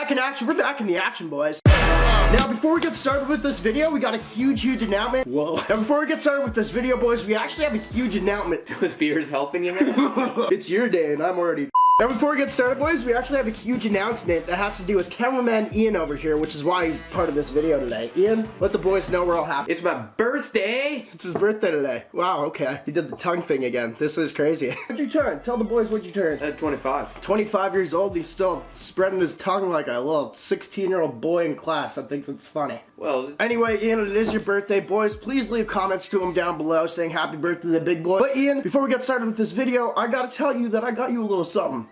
back in action. We're back in the action, boys. Now, before we get started with this video, we got a huge announcement. Whoa. Now, before we get started with this video, boys, we actually have a huge announcement. Was beers helping you now? It's your day, and I'm already... Now, before we get started, boys, we actually have a huge announcement that has to do with cameraman Ian over here, which is why he's part of this video today. Ian, let the boys know we're all happy. It's my birthday! It's his birthday today. Wow, okay. He did the tongue thing again. This is crazy. What'd you turn? Tell the boys what'd you turn. 25. 25 years old, he's still spreading his tongue like a little 16-year-old boy in class. I think that's funny. Well, anyway, Ian, it is your birthday, boys. Please leave comments to him down below saying happy birthday to the big boy. But Ian, before we get started with this video, I gotta tell you that I got you a little something.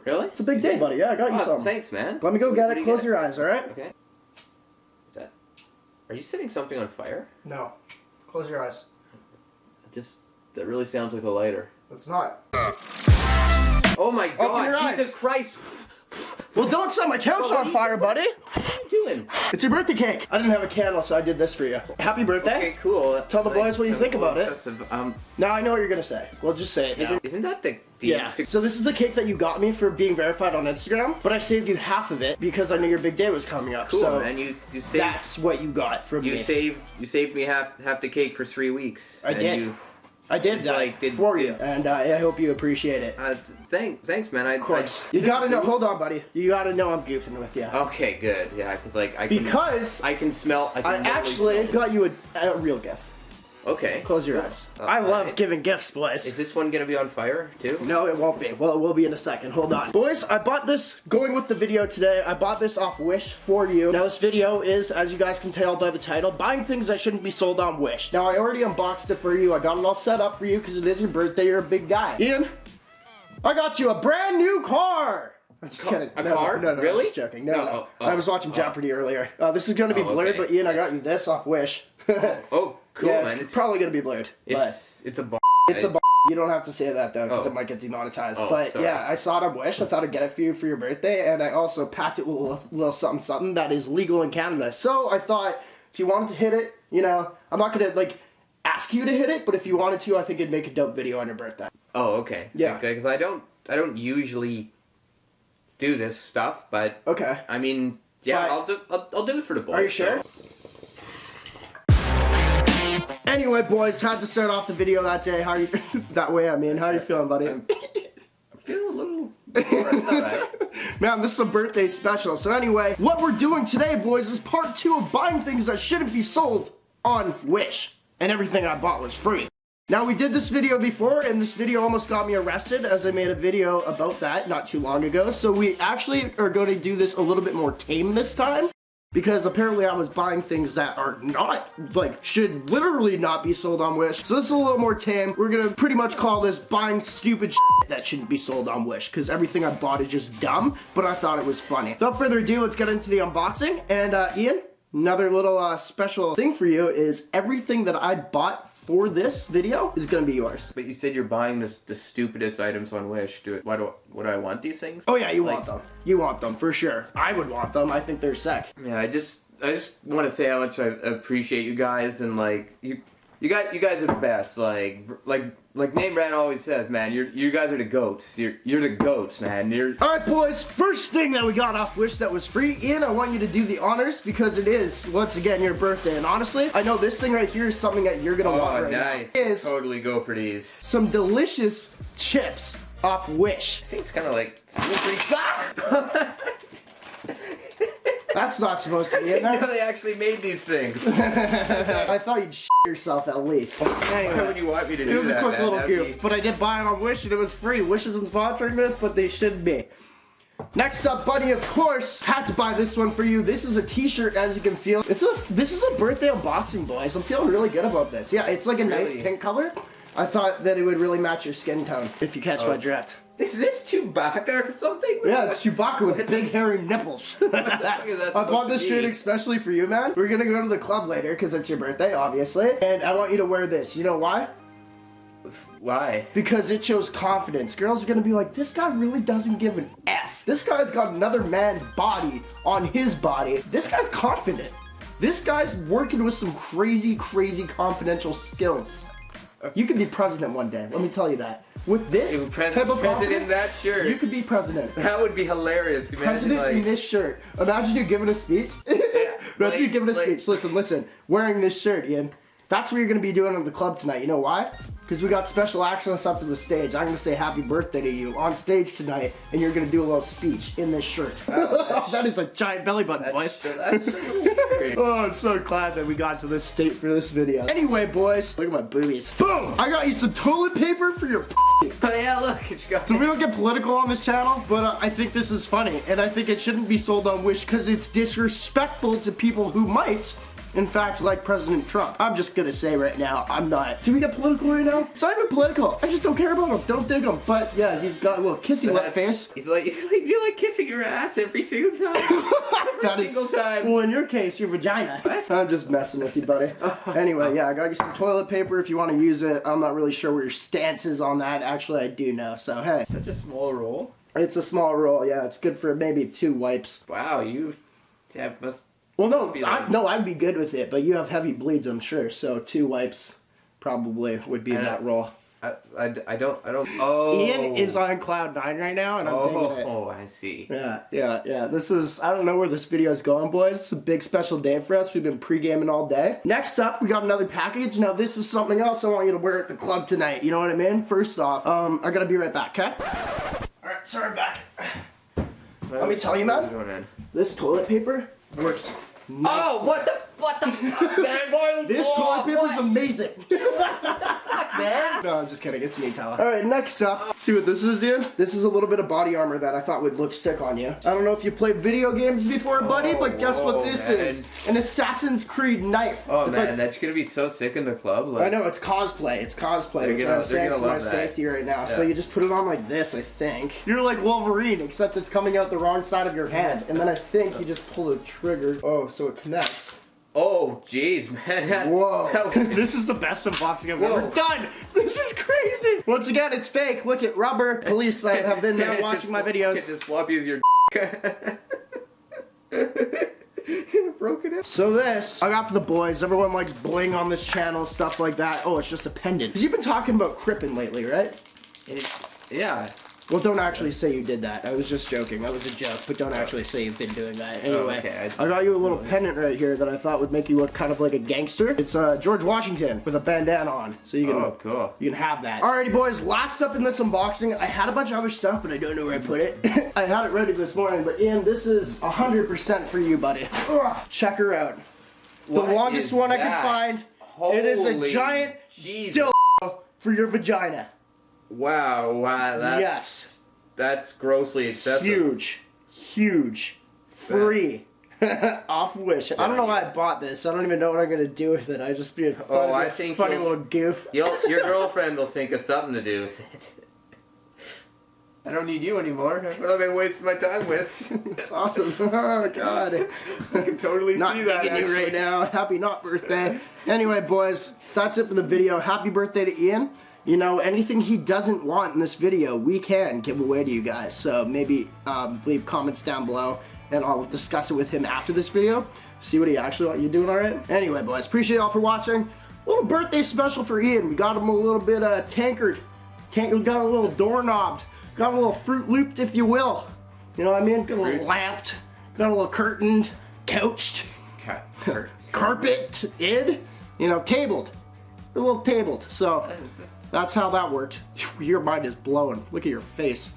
really? It's a big day, buddy. Yeah, I got you something. Thanks, man. Let me go get it. Close your eyes, alright? Okay. What's that? Are you setting something on fire? No. Close your eyes. That really sounds like a lighter. It's not. Oh my Open your god, eyes. Jesus Christ! Well, don't set my couch on fire, buddy. What are you doing? It's your birthday cake. I didn't have a candle, so I did this for you. Happy birthday. Okay, cool. Tell the boys what you think about it. Excessive. Now I know what you're gonna say. Well, just say it now. Isn't that the Yeah. So this is a cake that you got me for being verified on Instagram, but I saved you half of it because I knew your big day was coming up. Cool, so man. You saved. that's what you got from me. You saved me half the cake for 3 weeks. I did. I did that for you, and I hope you appreciate it. Thanks, man. Of course. You gotta know. Hold on, buddy. You gotta know I'm goofing with you. Okay, good. Yeah, because like I can smell. I actually got you a real gift. Okay. Close your eyes. I love giving gifts, boys. Is this one gonna be on fire too? No, it won't be. Well, it will be in a second. Hold on. Boys, I bought this, going with the video today, I bought this off Wish for you. Now this video is, as you guys can tell by the title, buying things that shouldn't be sold on Wish. Now I already unboxed it for you. I got it all set up for you because it is your birthday. You're a big guy. Ian, I got you a brand new car. I'm just kidding. A car? No, Really? I'm just joking. No. I was watching Jeopardy earlier. This is going to be blurred, okay. but Ian, I got you this off Wish. Oh, cool, yeah, man. It's probably going to be blurred. It's a bar. It's a bar. You don't have to say that though, because it might get demonetized. But sorry. yeah, I saw it on Wish. I thought I'd get it for you for your birthday, and I also packed it with a little something something that is legal in Canada. So I thought if you wanted to hit it, you know, I'm not gonna like ask you to hit it, but if you wanted to, I think it'd make a dope video on your birthday. Oh, okay. Yeah. Okay, because I don't usually do this stuff, but okay. I mean, yeah, I'll do it for the boys. Are you sure? Anyway, boys, had to start off the video that day. How are you? That way, I mean, how are you feeling, buddy? I feel a little. It's alright. Man, this is a birthday special. So anyway, what we're doing today, boys, is part 2 of buying things that shouldn't be sold on Wish. And everything I bought was free. Now, we did this video before, and this video almost got me arrested, as I made a video about that not too long ago. So we actually are going to do this a little bit more tame this time. Because apparently I was buying things that are not, like, should literally not be sold on Wish. So this is a little more tame. We're gonna pretty much call this buying stupid shit that shouldn't be sold on Wish. Because everything I bought is just dumb, but I thought it was funny. Without further ado, let's get into the unboxing. And Ian, another little special thing for you is everything that I bought for this video is gonna be yours. But you said you're buying the stupidest items on Wish. Would I want these things? Oh yeah, you want them. You want them, for sure. I would want them. I think they're sick. Yeah, I just want to say how much I appreciate you guys, and like you guys are the best. Like NameBran always says, man, you guys are the goats. You're the goats, man. Alright, boys, first thing that we got off Wish that was free. Ian, I want you to do the honors because it is, once again, your birthday. And honestly, I know this thing right here is something that you're gonna want right now. It is totally go for these. some delicious chips off Wish. I think it's kind of like slippery. That's not supposed to be in there. You know they actually made these things. I thought you'd shit yourself at least. Why would you want me to do that? It was a quick little That'd goof, but I did buy it on Wish and it was free. Wish isn't sponsoring this, but they should be. Next up, buddy, of course, had to buy this one for you. This is a t-shirt, as you can feel. This is a birthday unboxing, boys. I'm feeling really good about this. Yeah, it's like a nice pink color. I thought that it would really match your skin tone, if you catch my drift. Is this Chewbacca or something? Yeah, it's Chewbacca with big hairy nipples. I bought this shirt especially for you, man. We're gonna go to the club later because it's your birthday, obviously. And I want you to wear this. You know why? Why? Because it shows confidence. Girls are gonna be like, this guy really doesn't give an F. This guy's got another man's body on his body. This guy's confident. This guy's working with some crazy, crazy confidential skills. You could be president one day. Let me tell you that. With this type of president in confidence, that shirt. you could be president. That would be hilarious. President in this shirt. Imagine you giving a speech. Imagine you giving a speech. Listen. Wearing this shirt, Ian. That's what you're going to be doing at the club tonight. You know why? Because we got special access up to the stage. I'm going to say happy birthday to you on stage tonight, and you're going to do a little speech in this shirt. Oh, that is a giant belly button, boys. Oh, I'm so glad that we got to this state for this video. Anyway, boys, look at my boobies. Boom! I got you some toilet paper for your Oh yeah, look, it's got. So we don't get political on this channel, but I think this is funny, and I think it shouldn't be sold on Wish because it's disrespectful to people who might, in fact, like President Trump. I'm just gonna say right now, I'm not. Do we get political right now? It's not even political. I just don't care about him. Don't dig him. But yeah, he's got a little kissy wet face. He's like, you're like kissing your ass every single time. Every single time. Well, in your case, your vagina. What? I'm just messing with you, buddy. Anyway, yeah, I got you some toilet paper if you want to use it. I'm not really sure where your stance is on that. Actually, I do know. So hey, such a small roll. It's a small roll. Yeah, it's good for maybe 2 wipes. Wow, you must. Well, no, I'd be good with it, but you have heavy bleeds, I'm sure. So 2 wipes probably would be that roll. I don't. Oh. Ian is on cloud 9 right now, and I'm digging it. Oh, I see. Yeah. This is, I don't know where this video is going, boys. It's a big special day for us. We've been pre-gaming all day. Next up, we got another package. Now, this is something else I want you to wear at the club tonight. You know what I mean? First off, I gotta be right back, okay? All right, sorry, I'm back. Let me tell you, man. This toilet paper works. Nice. Oh, what the fuck, man? This toilet paper is amazing. Fuck, man. No, I'm just kidding. It's a towel. All right, next up, see what this is, Ian? This is a little bit of body armor that I thought would look sick on you. I don't know if you played video games before, buddy, but guess what this is? An Assassin's Creed knife. Oh, it's man, that's gonna be so sick in the club. Like, I know, it's cosplay. It's cosplay, which I'm saying for my safety right now. Yeah. So you just put it on like this, I think. You're like Wolverine, except it's coming out the wrong side of your hand. And then I think you just pull the trigger. Oh, so it connects. Oh, jeez, man. Whoa. This is the best unboxing I've ever done. This is crazy. Once again, it's fake. Look at rubber. Police have been watching my videos. Just swap you as your broken it. So this, I got for the boys. Everyone likes bling on this channel, stuff like that. Oh, it's just a pendant. Because you've been talking about crippin' lately, right? Yeah. Well, don't actually say you did that. I was just joking. That was a joke, but don't actually say you've been doing that. Anyway, okay. I got you a little pendant right here that I thought would make you look kind of like a gangster. It's George Washington with a bandana on, so you can cool. You can have that. Alrighty, boys. Last up in this unboxing, I had a bunch of other stuff, but I don't know where I put it. I had it ready this morning, but Ian, this is 100% for you, buddy. Ugh, check her out. The longest one I could find. It is a giant dildo for your vagina. Wow, yes. That's grossly excessive. Huge. Free. Off Wish. I don't know why I bought this. I don't even know what I'm going to do with it. I just be a funny little goof. Your girlfriend will think of something to do with it. I don't need you anymore. What have I wasted my time with? It's awesome. Oh, God. I can totally see that, Not digging you right now. Happy not birthday. Anyway, boys, that's it for the video. Happy birthday to Ian. You know, anything he doesn't want in this video, we can give away to you guys. So maybe leave comments down below, and I'll discuss it with him after this video. See what he actually wants. You doing all right? Anyway, boys, appreciate y'all for watching. A little birthday special for Ian. We got him a little bit tankered. We got a little doorknobbed. Got a little Fruit Looped, if you will. You know what I mean? Got a little lamped. Got a little curtained. Couched. Carpeted. You know, tabled. A little tabled. So that's how that worked. Your mind is blowing. Look at your face.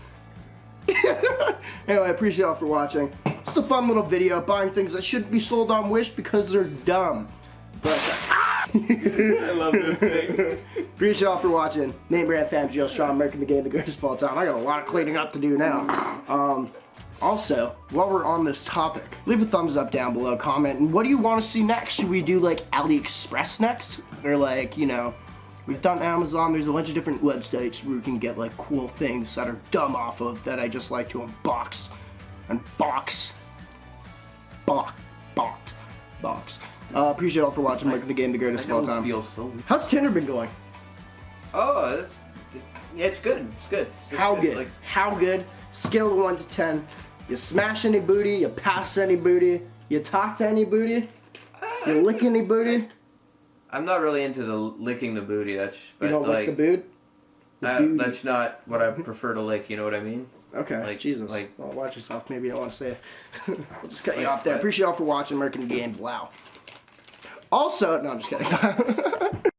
Anyway, I appreciate y'all for watching. It's a fun little video, buying things that shouldn't be sold on Wish because they're dumb. But I love this thing. Appreciate y'all for watching. NameBran fam, Joe Sean, American the Game, the greatest of all time. I got a lot of cleaning up to do now. Also, while we're on this topic, leave a thumbs up down below, comment, and what do you want to see next? Should we do like AliExpress next? Or like, you know, we've done Amazon, there's a bunch of different websites where you can get like cool things that are dumb off of that I just like to unbox. Appreciate all for watching, American the Game, the greatest of all time. How's Tinder been going? Oh, it's good. It's good. How good? How good? Scale of 1 to 10. You smash any booty, you pass any booty, you talk to any booty, you lick any booty. I'm not really into the licking the booty. That's You don't like the boot? That's not what I prefer to lick. You know what I mean? Okay. Like, Jesus. like- Well, watch yourself. Maybe you don't want to say it. We'll just cut you off there. Appreciate y'all for watching American Game. Wow. Also, no, I'm just kidding.